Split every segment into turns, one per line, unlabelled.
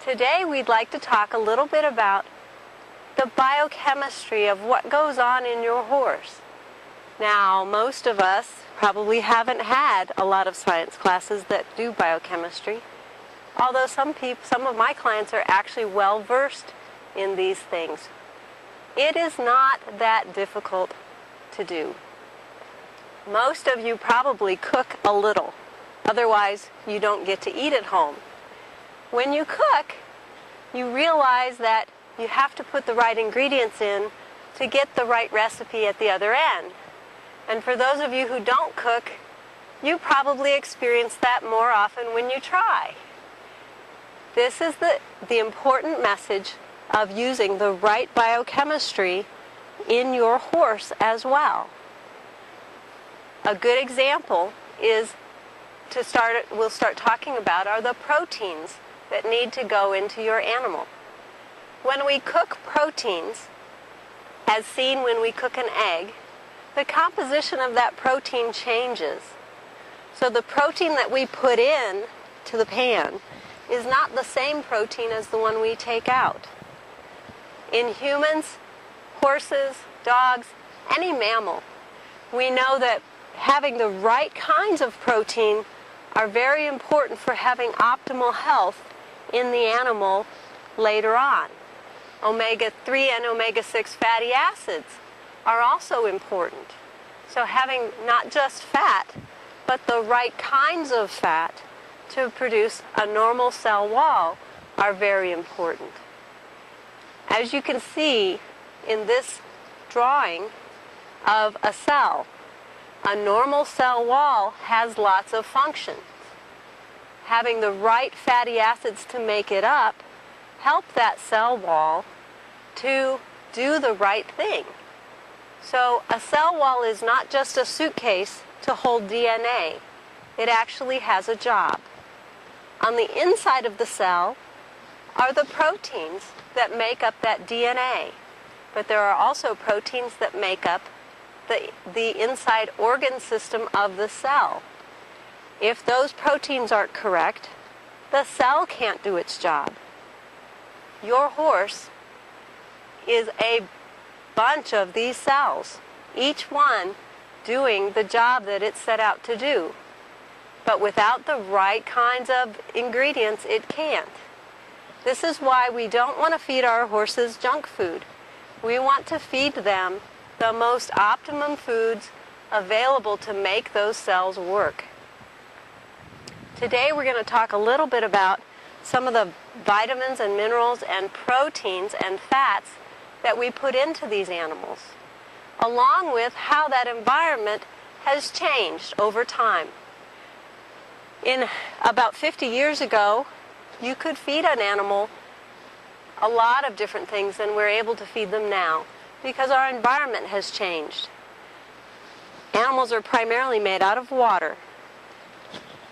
Today we'd like to talk a little bit about the biochemistry of what goes on in your horse. Now, most of us probably haven't had a lot of science classes that do biochemistry, although some of my clients are actually well versed in these things. It is not that difficult to do. Most of you probably cook a little, otherwise you don't get to eat at home. When you cook, you realize that you have to put the right ingredients in to get the right recipe at the other end. And for those of you who don't cook, you probably experience that more often when you try. This is the important message of using the right biochemistry in your horse as well. A good example is we'll start talking about are the proteins that need to go into your animal. When we cook proteins, as seen when we cook an egg, the composition of that protein changes. So the protein that we put in to the pan is not the same protein as the one we take out. In humans, horses, dogs, any mammal, we know that having the right kinds of protein are very important for having optimal health in the animal later on. Omega-3 and omega-6 fatty acids are also important. So having not just fat, but the right kinds of fat to produce a normal cell wall are very important. As you can see in this drawing of a cell, a normal cell wall has lots of functions. Having the right fatty acids to make it up help that cell wall to do the right thing. So a cell wall is not just a suitcase to hold DNA. It actually has a job. On the inside of the cell are the proteins that make up that DNA. But there are also proteins that make up the inside organ system of the cell. If those proteins aren't correct, the cell can't do its job. Your horse is a bunch of these cells, each one doing the job that it's set out to do. But without the right kinds of ingredients, it can't. This is why we don't want to feed our horses junk food. We want to feed them the most optimum foods available to make those cells work. Today we're going to talk a little bit about some of the vitamins and minerals and proteins and fats that we put into these animals, along with how that environment has changed over time. In about 50 years ago, you could feed an animal a lot of different things than we're able to feed them now because our environment has changed. Animals are primarily made out of water.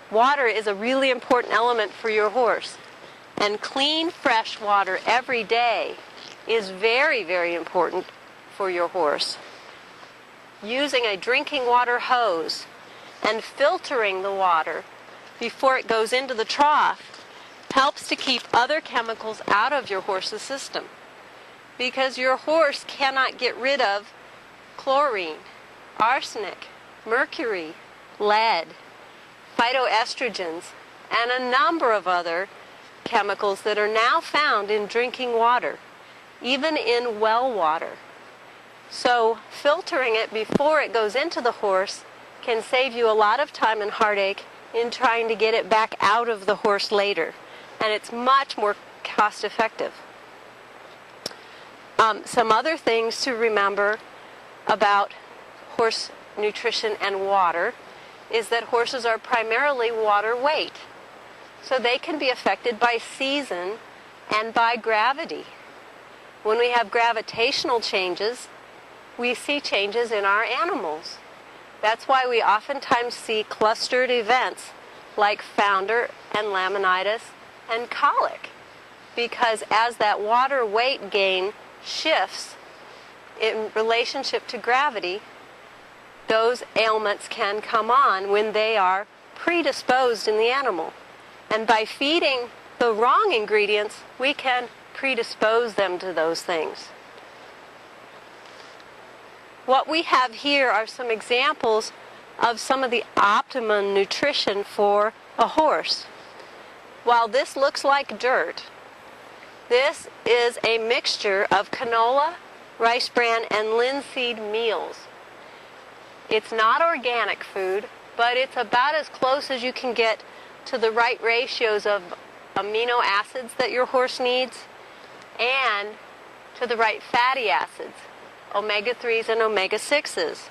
Water is a really important element for your horse, and clean, fresh water every day is very, very important for your horse. Using a drinking water hose and filtering the water before it goes into the trough helps to keep other chemicals out of your horse's system, because your horse cannot get rid of chlorine, arsenic, mercury, lead, phytoestrogens, and a number of other chemicals that are now found in drinking water, even in well water. So filtering it before it goes into the horse can save you a lot of time and heartache in trying to get it back out of the horse later. And it's much more cost effective. Some other things to remember about horse nutrition and water is that horses are primarily water weight. So they can be affected by season and by gravity. When we have gravitational changes, we see changes in our animals. That's why we oftentimes see clustered events like founder and laminitis and colic, because as that water weight gain shifts in relationship to gravity, those ailments can come on when they are predisposed in the animal. And by feeding the wrong ingredients, we can predispose them to those things. What we have here are some examples of some of the optimum nutrition for a horse. While this looks like dirt, this is a mixture of canola, rice bran, and linseed meals. It's not organic food, but it's about as close as you can get to the right ratios of amino acids that your horse needs and to the right fatty acids, omega-3s and omega-6s.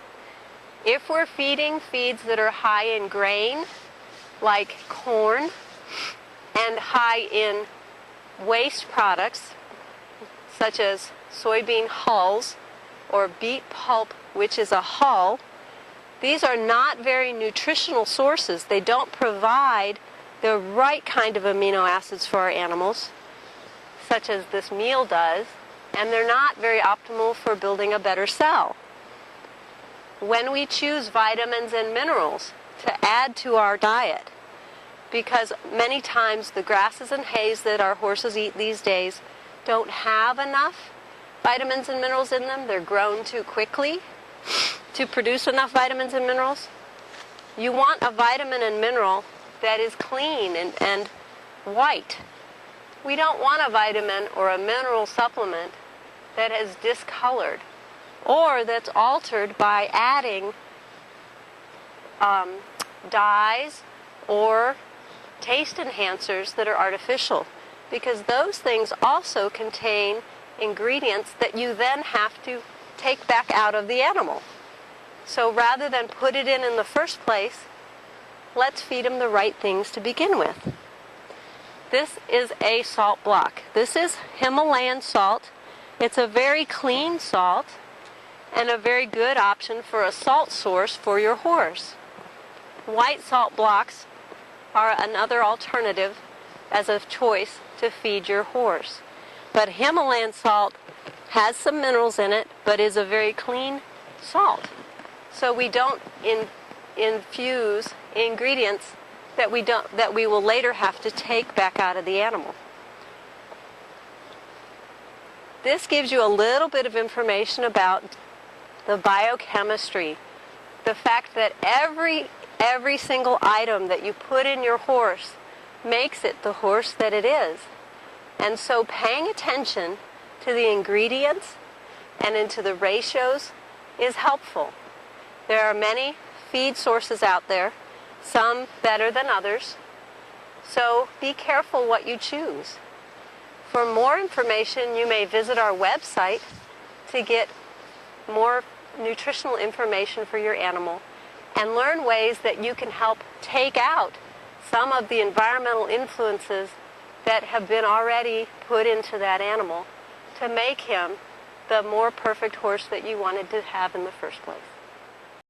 If we're feeding feeds that are high in grain, like corn, and high in waste products, such as soybean hulls or beet pulp, which is a hull, these are not very nutritional sources. They don't provide the right kind of amino acids for our animals, such as this meal does, and they're not very optimal for building a better cell. When we choose vitamins and minerals to add to our diet, because many times the grasses and hays that our horses eat these days don't have enough vitamins and minerals in them. They're grown too quickly to produce enough vitamins and minerals. You want a vitamin and mineral that is clean and white. We don't want a vitamin or a mineral supplement that is discolored or that's altered by adding dyes or taste enhancers that are artificial, because those things also contain ingredients that you then have to take back out of the animal. So rather than put it in the first place, let's feed them the right things to begin with. This is a salt block. This is Himalayan salt. It's a very clean salt and a very good option for a salt source for your horse. White salt blocks are another alternative as a choice to feed your horse. But Himalayan salt has some minerals in it, but is a very clean salt. So we don't infuse ingredients that we will later have to take back out of the animal. This gives you a little bit of information about the biochemistry, the fact that every single item that you put in your horse makes it the horse that it is. And so paying attention to the ingredients and into the ratios is helpful. There are many feed sources out there, some better than others, so be careful what you choose. For more information, you may visit our website to get more nutritional information for your animal and learn ways that you can help take out some of the environmental influences that have been already put into that animal to make him the more perfect horse that you wanted to have in the first place.